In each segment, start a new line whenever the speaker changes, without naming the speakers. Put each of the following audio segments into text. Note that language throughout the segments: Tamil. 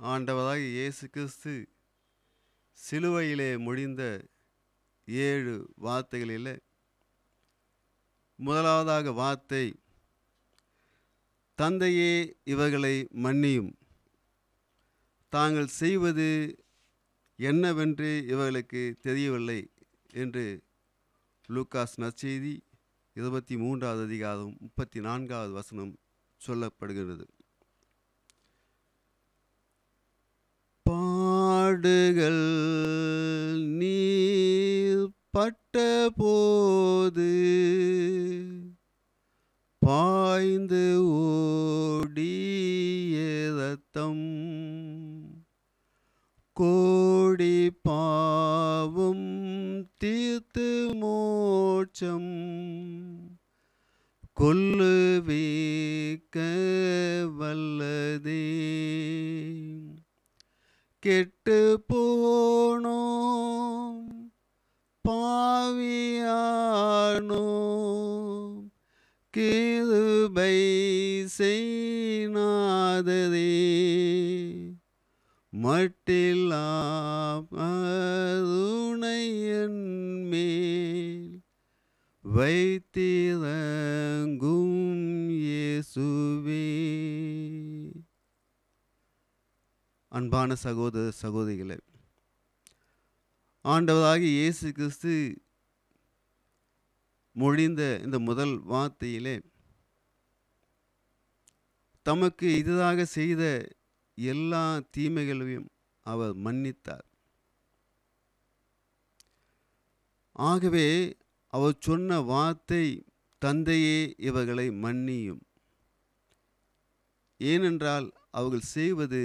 ஆண்டவராகிய இயேசு கிறிஸ்து சிலுவையிலே மொழிந்த 7 வார்த்தைகளிலே முதலாவதாக வார்த்தை, தந்தையே இவர்களை மன்னியும், தாங்கள் செய்வது என்னவென்று இவர்களுக்கு தெரியவில்லை என்று லூக்காஸ் நற்செய்தி 23வது அதிகாரம் 34வது வசனம் சொல்லப்படுகிறது. பாடுகள் நீர் பட்ட போது பாய்ந்து ஓடிய இரத்தம் கோடி பாவம் தீர்த்து மோட்சம் கொல்லுவிக்க வல்லதே. கெட்டு போனோம் பாவியானோம், கிருபை செய்நாதரே, மட்டில்லா கருணை என்மேல் வைத்திறங்கும் இயேசுவே. அன்பான சகோதர சகோதரிகளே, ஆண்டவராகிய இயேசு கிறிஸ்து மொழிந்த இந்த முதல் வார்த்தையிலே தமக்கு எதிராக செய்த எல்லா தீமைகளையும் அவர் மன்னித்தார். ஆகவே அவர் சொன்ன வார்த்தை, தந்தையே இவர்களை மன்னியும். ஏனென்றால் அவர்கள் செய்வது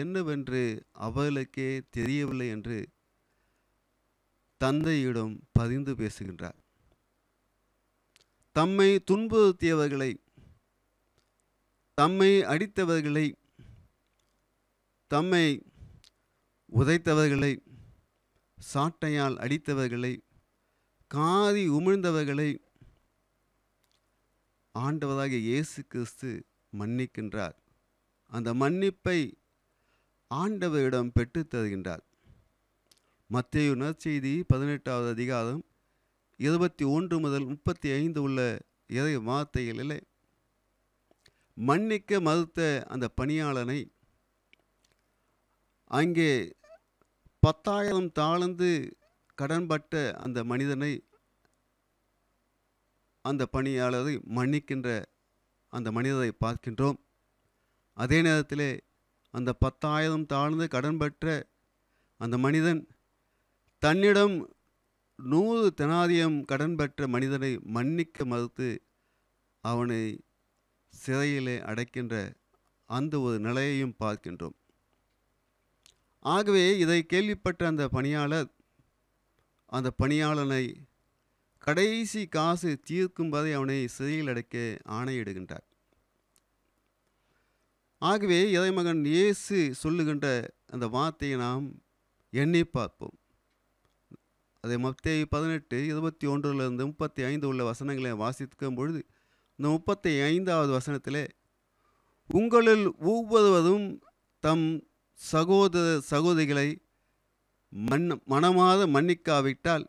என்னவென்று அவர்களுக்கே தெரியவில்லை என்று தந்தையிடம் பரிந்து பேசுகின்றார். தம்மை துன்புறுத்தியவர்களை, தம்மை அடித்தவர்களை, தம்மை உதைத்தவர்களை, சாட்டையால் அடித்தவர்களை, காரி உமிழ்ந்தவர்களை ஆண்டவராகிய இயேசு கிறிஸ்து மன்னிக்கின்றார். அந்த மன்னிப்பை ஆண்டவரிடம் பெற்றுத் தருகின்றார். மத்தேயு நற்செய்தி 18வது அதிகாரம் 21 முதல் 35 உள்ள இறை வார்த்தைகளிலே மன்னிக்க மறுத்த அந்த பணியாளனை, அங்கே 10,000 தாலந்து கடன்பட்ட அந்த மனிதனை, அந்த பணியாளரை மன்னிக்கின்ற அந்த மனிதரை பார்க்கின்றோம். அதே நேரத்திலே அந்த 10,000 தாழ்ந்து கடன்பற்ற அந்த மனிதன் தன்னிடம் 100 தெனாரியம் கடன்பற்ற மனிதனை மன்னிக்க மறுத்து அவனை சிறையிலே அடைக்கின்ற அந்த ஒரு நிலையையும் பார்க்கின்றோம். ஆகவே இதை கேள்விப்பட்ட அந்த பணியாளர் அந்த பணியாளனை கடைசி காசு தீர்க்கும் வரை அவனை சிறையில் அடைக்க ஆணையிடுகின்றார். ஆகவே இறைமகன் இயேசு சொல்லுகின்ற அந்த வார்த்தையை நாம் எண்ணி பார்ப்போம். அதை மத்தேயு 18:21 35 உள்ள வசனங்களை வாசிக்கும் பொழுது, இந்த 35வது வசனத்திலே, உங்களில் ஒவ்வொருவரும் தம் சகோதர சகோதரிகளை மனமாற மன்னிக்காவிட்டால்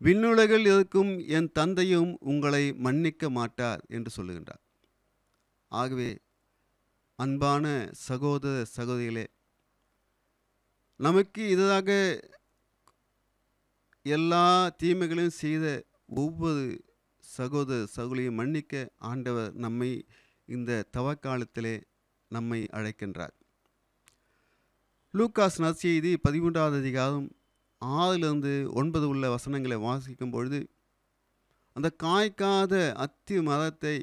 விண்ணுலகில் இருக்கும் என் தந்தையும் உங்களை மன்னிக்க மாட்டார் என்று சொல்லுகின்றார். ஆகவே அன்பான சகோதர சகோதரிகளே, நமக்கு எதிராக எல்லா தீமைகளையும் செய்த ஒவ்வொரு சகோதர சகோதரியை மன்னிக்க ஆண்டவர் நம்மை இந்த தவக்காலத்திலே நம்மை அழைக்கின்றார். லூக்காஸ் நற்செய்தி 13வது அதிகாரம் 6-9 உள்ள வசனங்களை வாசிக்கும் பொழுது, அந்த காய்க்காத அத்தி மரத்தை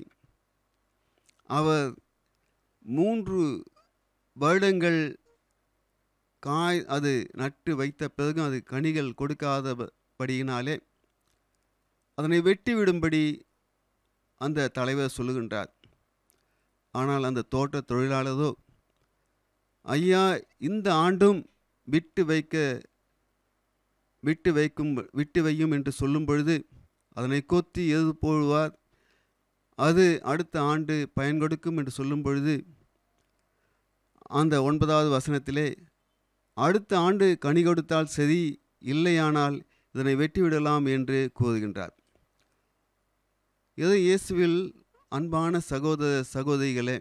அவர் 3 வருடங்கள் அது நட்டு வைத்த பிறகும் அது கனிகள் கொடுக்காதபடியினாலே அதனை வெட்டிவிடும்படி அந்த தலைவர் சொல்லுகின்றார். ஆனால் அந்த தோட்ட தொழிலாளரோ, ஐயா, இந்த ஆண்டும் விட்டு வையும் என்று சொல்லும் பொழுது அதனை கொத்தி எது போடுவார், அது அடுத்த ஆண்டு பயன் கொடுக்கும் என்று சொல்லும் பொழுது அந்த 9வது வசனத்திலே, அடுத்த ஆண்டு கனி கொடுத்தால் சரி, இல்லையானால் இதனை வெட்டிவிடலாம் என்று கூறுகின்றார். இது இயேசுவில் அன்பான சகோதர சகோதரிகளே,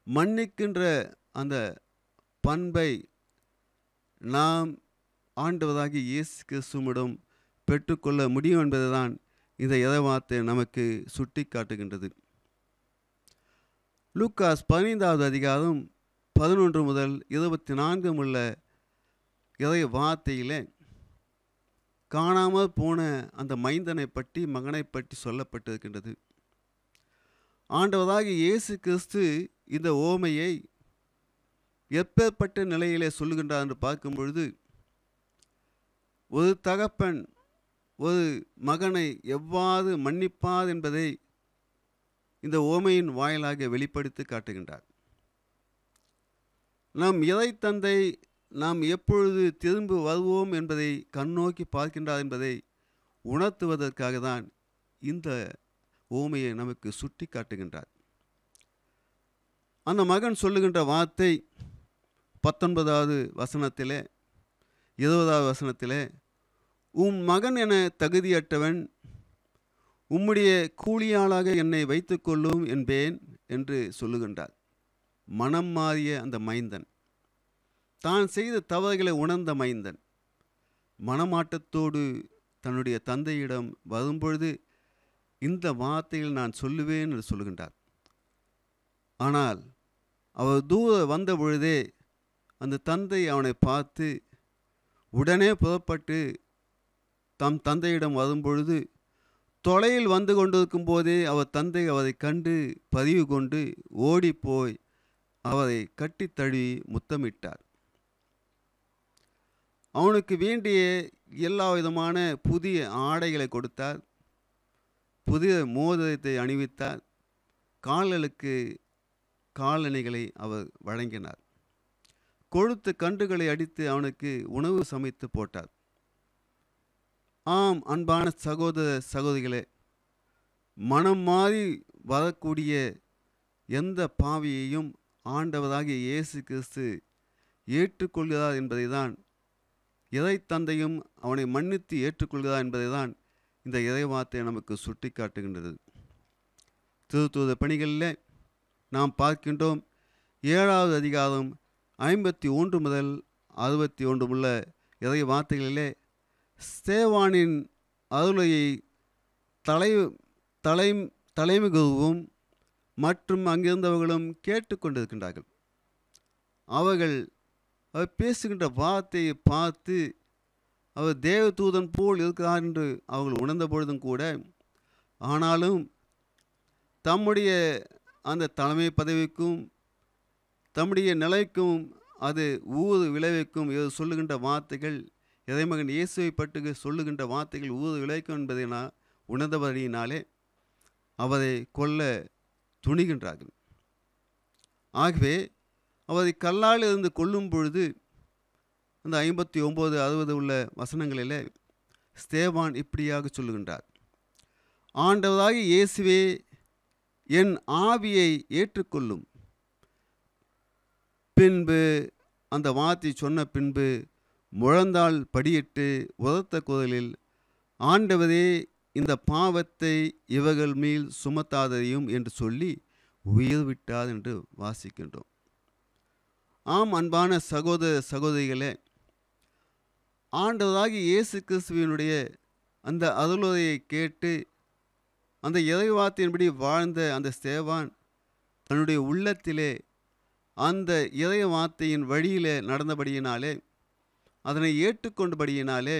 மன்னிக்கின்ற அந்த பண்பை நாம் ஆண்டவராகிய இயேசு கிறிஸ்துவிடம் பெற்றுக்கொள்ள முடியும் என்பதுதான் இந்த இறைவார்த்தை நமக்கு சுட்டி காட்டுகின்றது. லூக்காஸ் 15வது அதிகாரம் 11 முதல் 24 உள்ள இறை வார்த்தையிலே காணாமல் போன அந்த மைந்தனை பற்றி, மகனை பற்றி சொல்லப்பட்டிருக்கின்றது. ஆண்டவராகிய இயேசு கிறிஸ்து இந்த ஓமையை எப்பேற்பட்ட நிலையிலே சொல்லுகின்றார் என்று பார்க்கும் பொழுது, ஒரு தகப்பன் ஒரு மகனை எவ்வாறு மன்னிப்பார் என்பதை இந்த ஓமையின் வாயிலாக வெளிப்படுத்தி காட்டுகின்றார். நம் இறை தந்தை நாம் எப்பொழுது திரும்பி வருவோம் என்பதை கண்ணோக்கி பார்க்கின்றார் என்பதை உணர்த்துவதற்காக தான் இந்த ஓமையை நமக்கு சுட்டி காட்டுகின்றார். அந்த மகன் சொல்லுகின்ற வார்த்தை 19வது வசனத்திலே, 20வது வசனத்திலே, உம் மகன் என தகுதியற்றவன், உம்முடைய கூலியாளாக என்னை வைத்துக்கொள்ளும் என்பேன் என்று சொல்லுகின்றார். மனம் மாறிய அந்த மைந்தன், தான் செய்த தவறுகளை உணர்ந்த மைந்தன், மனமாட்டத்தோடு தன்னுடைய தந்தையிடம் வரும்பொழுது இந்த வார்த்தையில் நான் சொல்லுவேன் என்று சொல்லுகின்றார். ஆனால் அவர் தூர வந்த பொழுதே அந்த தந்தை அவனை பார்த்து உடனே புறப்பட்டு தம் தந்தையிடம் வரும்பொழுது, தொலையில் வந்து கொண்டிருக்கும் போதே அவர் தந்தை அவரை கண்டு பதிவு கொண்டு ஓடிப்போய் அவரை கட்டித்தழுவி முத்தமிட்டார். அவனுக்கு வேண்டிய எல்லா விதமான புதிய ஆடைகளை கொடுத்தார், புதிய மோதிரத்தை அணிவித்தார், கால்களுக்கு காலணிகளை அவர் வழங்கினார், கொழுத்த கன்றுகளை அடித்து அவனுக்கு உணவு சமைத்து போட்டார். ஆம், அன்பான சகோதர சகோதரிகளே, மனம் மாறி வரக்கூடிய எந்த பாவியையும் ஆண்டவராகிய இயேசு கிறிஸ்து ஏற்றுக்கொள்கிறார் என்பதை தான், இறை தந்தையும் அவனை மன்னித்து ஏற்றுக்கொள்கிறார் என்பதை தான் இந்த இறைவார்த்தை நமக்கு சுட்டி காட்டுகின்றது. திருத்தூத பணிகளில் நாம் பார்க்கின்றோம், 7வது அதிகாரம் 51 முதல் 61 உள்ள இறை வார்த்தைகளிலே, ஸ்தேவானின் அருளையை தலைமைகுருவும் மற்றும் அங்கிருந்தவர்களும் கேட்டுக்கொண்டிருக்கின்றார்கள். அவர்கள் பேசுகின்ற வார்த்தையை பார்த்து அவர் தேவதூதன் போல் இருக்கிறார் என்று அவர்கள் உணர்ந்த பொழுதும் கூட, ஆனாலும் தம்முடைய அந்த தலைமை பதவிக்கும் தம்முடைய நிலைக்கும் அது ஊறு விளைவிக்கும் சொல்லுகின்ற வார்த்தைகள், இறைமகன் இயேசுவை பற்றி சொல்லுகின்ற வார்த்தைகள் ஊறு விளைவிக்கும் என்பதை உணர்ந்தபடியினாலே அவரை கொல்ல துணிகின்றார்கள். ஆகவே அவரை கல்லால் இருந்து கொல்லும் பொழுது அந்த 59, 60 உள்ள வசனங்களில் ஸ்தேவான் இப்படியாக சொல்லுகின்றார், ஆண்டவராகிய இயேசுவே, என் ஆவியை ஏற்றுக்கொள்ளும். பின்பு அந்த வார்த்தை சொன்ன பின்பு முழந்தாள் படியிட்டு உரத்த குரலில், ஆண்டவரே, இந்த பாவத்தை இவர்கள் மேல் சுமத்தாதையும் என்று சொல்லி உயிர் விட்டார் என்று வாசிக்கின்றோம். ஆம், அன்பான சகோதர சகோதரிகளே, ஆண்டவராகிய இயேசு கிறிஸ்துவினுடைய அந்த அருளுரையை கேட்டு அந்த இறைவார்த்தையின்படி வாழ்ந்த அந்த ஸ்தேவான் தன்னுடைய உள்ளத்திலே அந்த இறை வார்த்தையின் வழியிலே நடந்தபடியினாலே, அதனை ஏற்றுக்கொண்டபடியினாலே,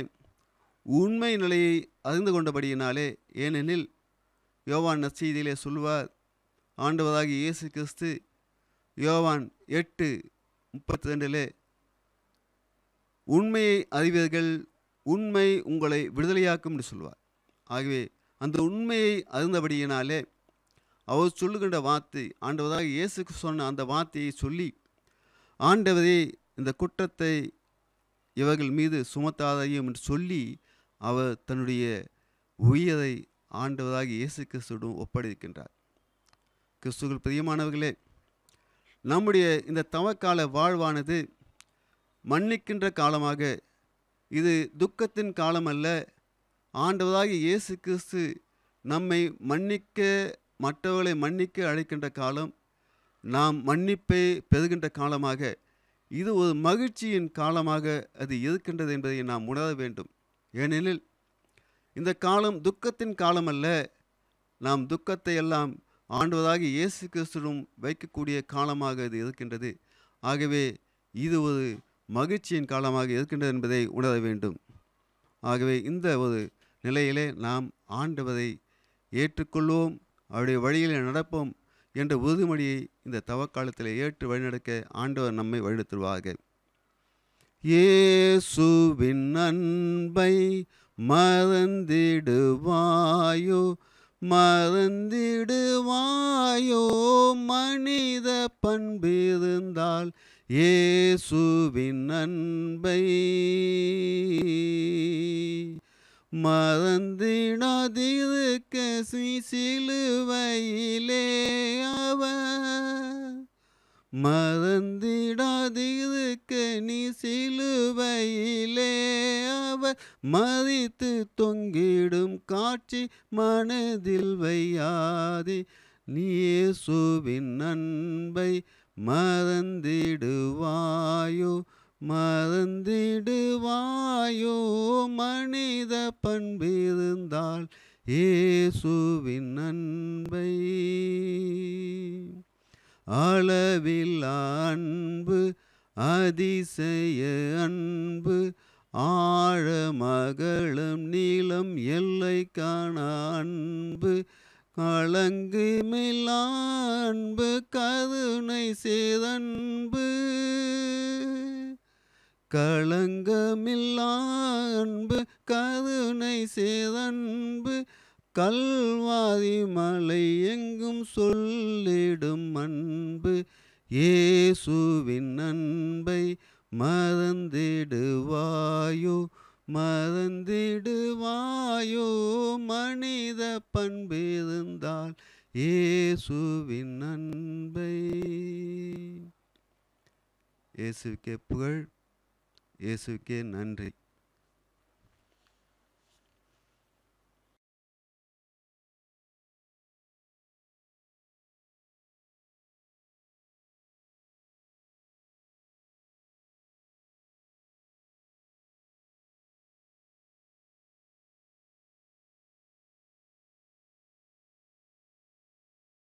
உண்மை நிலையை அறிந்து கொண்டபடியினாலே, ஏனெனில் யோவான் நற்செய்தியிலே சொல்வார், ஆண்டவராகிய இயேசு கிறிஸ்து யோவான் 8:32 உண்மையை அறிவீர்கள், உண்மை உங்களை விடுதலையாக்கும் என்று சொல்வார். ஆகவே அந்த உண்மையை அறிந்தபடியினாலே அவர் சொல்லுகின்ற வார்த்தை, ஆண்டவராகிய இயேசுக்கு சொன்ன அந்த வார்த்தையை சொல்லி, ஆண்டவரே, இந்த குற்றத்தை இவர்கள் மீது சுமத்தாதையும் என்று சொல்லி அவர் தன்னுடைய உயிரை ஆண்டவராகிய இயேசு கிறிஸ்துவிடம் ஒப்படைக்கின்றார். கிறிஸ்துவுக்குள் பிரியமானவர்களே, நம்முடைய இந்த தவக்கால வாழ்வானது மன்னிக்கின்ற காலமாக, இது துக்கத்தின் காலம் அல்ல. ஆண்டவராகிய இயேசு கிறிஸ்து நம்மை மன்னிக்க, மற்றவர்களை மன்னிக்க அழைக்கின்ற காலம், நாம் மன்னிப்பை பெறுகின்ற காலமாக, இது ஒரு மகிழ்ச்சியின் காலமாக அது இருக்கின்றது என்பதை நாம் உணர வேண்டும். ஏனெனில் இந்த காலம் துக்கத்தின் காலம் அல்ல. நாம் துக்கத்தை எல்லாம் ஆண்டவராகிய இயேசு கிறிஸ்துவிடம் வைக்கக்கூடிய காலமாக இது இருக்கின்றது. ஆகவே இது ஒரு மகிழ்ச்சியின் காலமாக இருக்கின்றது என்பதை உணர வேண்டும். ஆகவே இந்த ஒரு நிலையிலே நாம் ஆண்டவரை ஏற்றுக்கொள்வோம், அவருடைய வழியிலே நடப்போம் என்ற உறுதிமொழியை இந்த தவக்காலத்தில் ஏற்று வழிநடக்க ஆண்டவர் நம்மை வழிநடத்துவார்கள். இயேசுவின் அன்பை மறந்திடுவாயோ, மறந்திடுவாயோ, மனித பண்பிருந்தால் இயேசுவின் அன்பை மறந்திடாதிருக்க சிலுவையிலே அவர் மறந்திடாதிருக்க நீ சிலுவையிலே அவர் மரித்து தொங்கிடும் காட்சி மனதில் வையாதே. நீ இயேசுவின் அன்பை மறந்திடுவாயோ, மறந்திடுவாயோ, மனித பண்பிருந்தால் இயேசுவின் அன்பை. அளவில் அன்பு, அதிசய அன்பு, ஆழமகலம் நீளம் எல்லை காண அன்பு, களங்குமில்லா அன்பு, கருணை சேரன்பு, களங்கமில்லா அன்பு, கருணை சேரன்பு, கல்வாரி மலை எங்கும் சொல்லிடும் அன்பு. இயேசுவின் அன்பை மறந்திடுவாயோ, மறந்திடுவாயோ, மனித பண்பிருந்தால் இயேசுவின் அன்பை. இயேசுக்கே புகழ், இயேசுக்கே நன்றி.